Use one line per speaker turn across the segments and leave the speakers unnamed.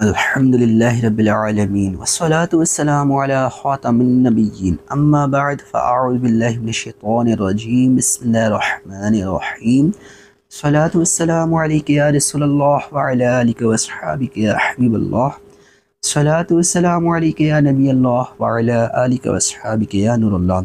الحمد لله رب العالمين والصلاة والسلام على خاتم النبيين أما بعد فأعوذ بالله من الشيطان الرجيم بسم الله الرحمن الرحيم الصلاة والسلام عليك يا رسول الله وعلى آلك وأصحابك يا حبيب الله الصلاة والسلام عليك يا نبي الله وعلى آلك وأصحابك يا نور الله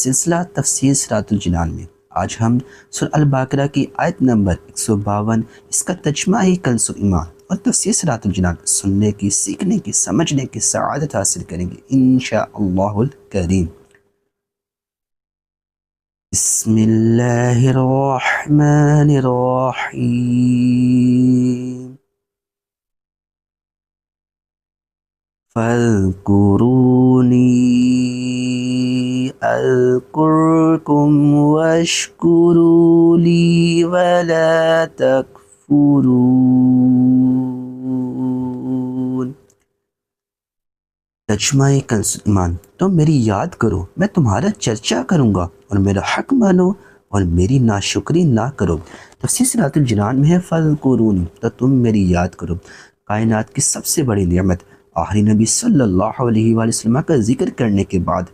سلسلہ تفسیر صراط الجنان میں آج ہم سورہ البقرہ کی آیت نمبر 152 اس کا ترجمہ ہی کنز ایمان اور تفسیر صراط الجنان سننے کی، سیکھنے کی، سمجھنے کی سعادت حاصل کریں گے انشاءاللہ الکریم۔ بسم اللہ الرحمن الرحیم فاذکرونی اذکرکم واشکروا لی ولا تکفرون۔ ترجمہ کنز ایمان، تم میری یاد کرو، میں تمہارا چرچا کروں گا، اور میرا حق مانو اور میری ناشکری نہ کرو۔ تفسیر صراط الجنان میں ہے فاذکرونی، تو تم میری یاد کرو۔ کائنات کی سب سے بڑی نعمت آخری نبی صلی اللہ علیہ وآلہ وسلم کا ذکر کرنے کے بعد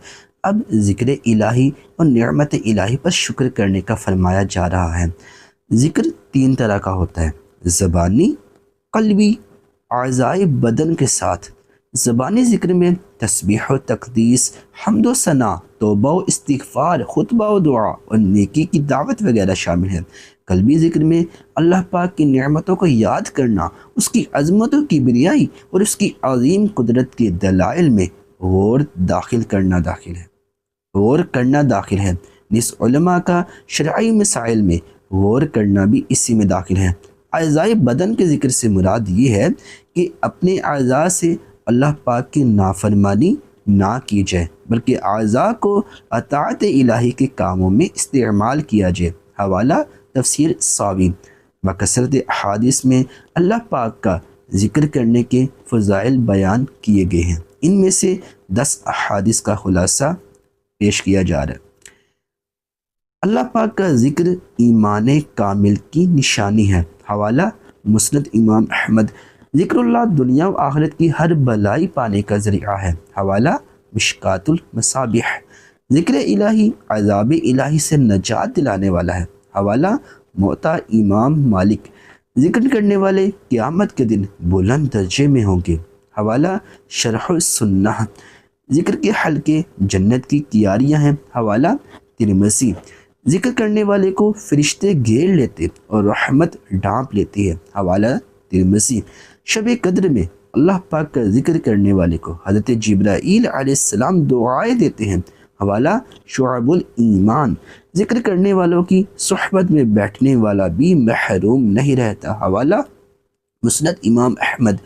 اب ذکر الہی اور نعمت الہی پر شکر کرنے کا فرمایا جا رہا ہے۔ ذکر تین طرح کا ہوتا ہے، زبانی، قلبی، اعضائے بدن کے ساتھ۔ زبانی ذکر میں تسبیح و تقدیس، حمد و ثنا، توبہ و استغفار، خطبہ و دعا اور نیکی کی دعوت وغیرہ شامل ہے۔ قلبی ذکر میں اللہ پاک کی نعمتوں کو یاد کرنا، اس کی عظمت و کبریائی اور اس کی عظیم قدرت کے دلائل میں غور کرنا داخل ہے۔ نس علماء کا شرعی مسائل میں غور کرنا بھی اسی میں داخل ہے۔ اعضائے بدن کے ذکر سے مراد یہ ہے کہ اپنے اعضاء سے اللہ پاک کی نافرمانی نہ کی جائے، بلکہ اعضاء کو اطاعت الہی کے کاموں میں استعمال کیا جائے۔ حوالہ تفسیر ساوی۔ بکثرت احادیث میں اللہ پاک کا ذکر کرنے کے فضائل بیان کیے گئے ہیں۔ ان میں سے 10 احادیث کا خلاصہ پیش کیا جا رہا ہے۔ اللہ پاک کا ذکر ایمان کامل کی نشانی ہے۔ حوالہ مسند امام احمد۔ ذکر اللہ دنیا و آخرت کی ہر بلائی پانے کا ذریعہ ہے۔ حوالہ مشکات المصابیح۔ ذکر الہی عذاب الہی سے نجات دلانے والا ہے۔ حوالہ موطا امام مالک۔ ذکر کرنے والے قیامت کے دن بلند درجے میں ہوں گے۔ حوالہ شرح السنہ۔ ذکر کے حلقے جنت کی کیاریاں ہیں۔ حوالہ ترمذی۔ ذکر کرنے والے کو فرشتے گھیر لیتے اور رحمت ڈھانپ لیتی ہے۔ حوالہ ترمذی۔ شب قدر میں اللہ پاک کا ذکر کرنے والے کو حضرت جبرائیل علیہ السلام دعائیں دیتے ہیں۔ حوالہ شعب الایمان۔ ذکر کرنے والوں کی صحبت میں بیٹھنے والا بھی محروم نہیں رہتا۔ حوالہ مسند امام احمد۔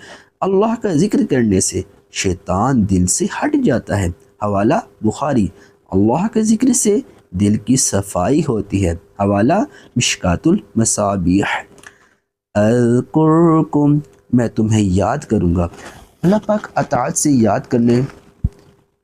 اللہ کا ذکر کرنے سے شیطان دل سے ہٹ جاتا ہے۔ حوالہ بخاری۔ اللہ کے ذکر سے دل کی صفائی ہوتی ہے۔ حوالہ مشکات المصابیح۔ اذکرکم، میں تمہیں یاد کروں گا۔ اللہ پاک اطاعت سے یاد کرنے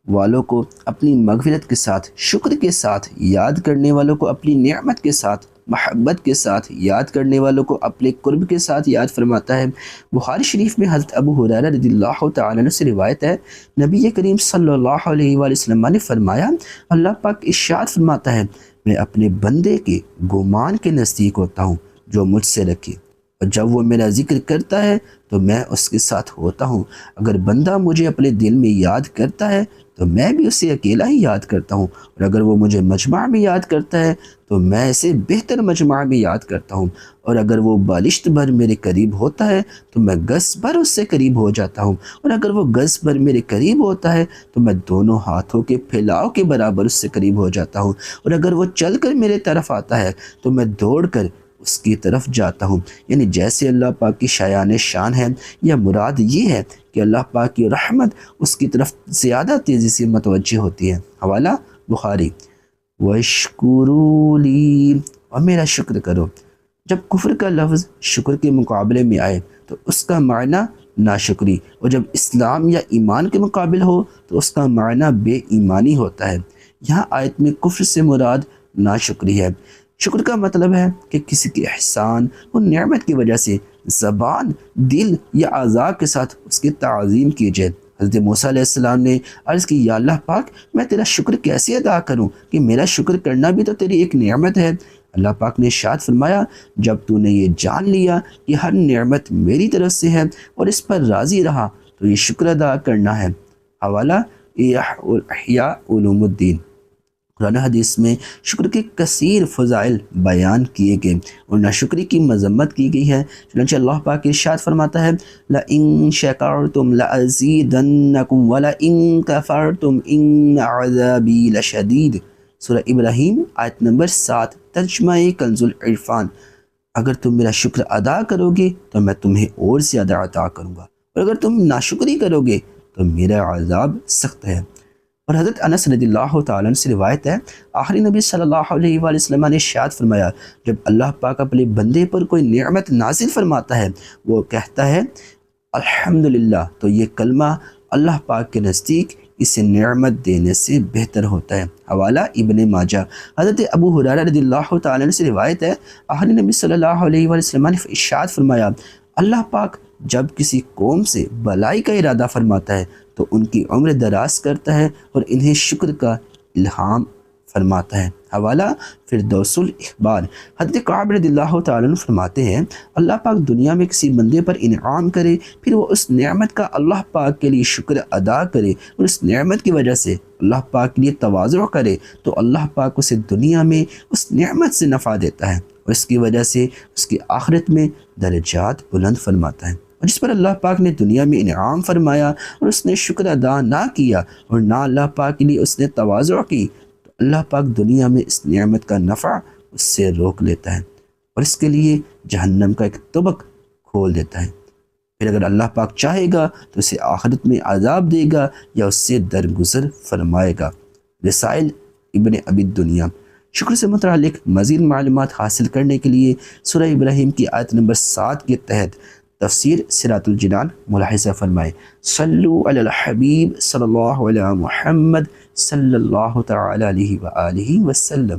والوں کو اپنی مغفرت کے ساتھ، شکر کے ساتھ یاد کرنے والوں کو اپنی نعمت کے ساتھ، محبت کے ساتھ یاد کرنے والوں کو اپنے قرب کے ساتھ یاد فرماتا ہے۔ بخاری شریف میں حضرت ابو ہریرہ رضی اللہ تعالیٰ عنہ سے روایت ہے، نبی کریم صلی اللہ علیہ وآلہ وسلم نے فرمایا، اللہ پاک ارشاد فرماتا ہے، میں اپنے بندے کے گمان کے نزدیک ہوتا ہوں جو مجھ سے رکھے، اور جب وہ میرا ذکر کرتا ہے تو میں اس کے ساتھ ہوتا ہوں۔ اگر بندہ مجھے اپنے دل میں یاد کرتا ہے تو میں بھی اسے اکیلا ہی یاد کرتا ہوں، اور اگر وہ مجھے مجمع میں یاد کرتا ہے تو میں اسے بہتر مجمع میں یاد کرتا ہوں، اور اگر وہ بالشت بھر میرے قریب ہوتا ہے تو میں گز بھر اس سے قریب ہو جاتا ہوں، اور اگر وہ گز بھر میرے قریب ہوتا ہے تو میں دونوں ہاتھوں کے پھیلاؤ کے برابر اس سے قریب ہو جاتا ہوں، اور اگر وہ چل کر میرے طرف آتا ہے تو میں دوڑ کر اس کی طرف جاتا ہوں۔ یعنی جیسے اللہ پاک کی شایان شان ہے، یا مراد یہ ہے کہ اللہ پاک کی رحمت اس کی طرف زیادہ تیزی سے متوجہ ہوتی ہے۔ حوالہ بخاری۔ وَاشْكُرُوا لِي، اور میرا شکر کرو۔ جب کفر کا لفظ شکر کے مقابلے میں آئے تو اس کا معنی ناشکری، اور جب اسلام یا ایمان کے مقابل ہو تو اس کا معنی بے ایمانی ہوتا ہے۔ یہاں آیت میں کفر سے مراد ناشکری ہے۔ شکر کا مطلب ہے کہ کسی کے احسان اور نعمت کی وجہ سے زبان، دل یا اعضاء کے ساتھ اس کی تعظیم کیجیے۔ حضرت موسیٰ علیہ السلام نے عرض کی، یا اللہ پاک میں تیرا شکر کیسے ادا کروں کہ میرا شکر کرنا بھی تو تیری ایک نعمت ہے۔ اللہ پاک نے ارشاد فرمایا، جب تو نے یہ جان لیا کہ ہر نعمت میری طرف سے ہے اور اس پر راضی رہا تو یہ شکر ادا کرنا ہے۔ حوالہ احیاء علوم الدین۔ قرآن حدیث میں شکر کے کثیر فضائل بیان کیے گئے اور ناشکری کی مذمت کی گئی ہے۔ چنانچہ اللہ پاک ارشاد فرماتا ہے، لَإِن شَكَرْتُمْ لَأَزِيدَنَّكُمْ وَلَإِن كَفَرْتُمْ إِنَّ عَذَابِي لَشَدِيدٌ۔ سورہ ابراہیم آیت نمبر 7، ترجمہ کنز العرفان۔ اگر تم میرا شکر ادا کرو گے تو میں تمہیں اور زیادہ عطا کروں گا، اور اگر تم ناشکری کرو گے تو میرا عذاب سخت ہے۔ اور حضرت انس رضی اللہ تعالیٰ عنہ سے روایت ہے، آخری نبی صلی اللہ علیہ وآلہ وسلم نے ارشاد فرمایا، جب اللہ پاک اپنے بندے پر کوئی نعمت نازل فرماتا ہے، وہ کہتا ہے الحمدللہ، تو یہ کلمہ اللہ پاک کے نزدیک اسے نعمت دینے سے بہتر ہوتا ہے۔ حوالہ ابن ماجہ۔ حضرت ابو ہریرہ رضی اللہ تعالیٰ عنہ سے روایت ہے، آخری نبی صلی اللہ علیہ وآلہ وسلم نے ارشاد فرمایا، اللہ پاک جب کسی قوم سے بلائی کا ارادہ فرماتا ہے تو ان کی عمر دراز کرتا ہے اور انہیں شکر کا الہام فرماتا ہے۔ حوالہ فردوس الاخبار۔ حضرت کعب رضی اللہ تعالیٰ عنہ فرماتے ہیں، اللہ پاک دنیا میں کسی بندے پر انعام کرے، پھر وہ اس نعمت کا اللہ پاک کے لیے شکر ادا کرے اور اس نعمت کی وجہ سے اللہ پاک کے لیے تواضع کرے، تو اللہ پاک اسے دنیا میں اس نعمت سے نفع دیتا ہے اور اس کی وجہ سے اس کی آخرت میں درجات بلند فرماتا ہے۔ اور جس پر اللہ پاک نے دنیا میں انعام فرمایا اور اس نے شکر ادا نہ کیا اور نہ اللہ پاک کے لیے اس نے تواضع کی، تو اللہ پاک دنیا میں اس نعمت کا نفع اس سے روک لیتا ہے اور اس کے لیے جہنم کا ایک طبق کھول دیتا ہے۔ پھر اگر اللہ پاک چاہے گا تو اسے آخرت میں عذاب دے گا یا اس سے درگزر فرمائے گا۔ رسائل ابن ابی الدنیا۔ شکر سے متعلق مزید معلومات حاصل کرنے کے لیے سورہ ابراہیم کی آیت نمبر 7 کے تحت تفسیر صراط الجنان ملاحظہ فرمائے۔ صلو علی الحبیب صلی اللہ علیہ محمد صلی اللہ تعالی علیہ وآلہ وسلم۔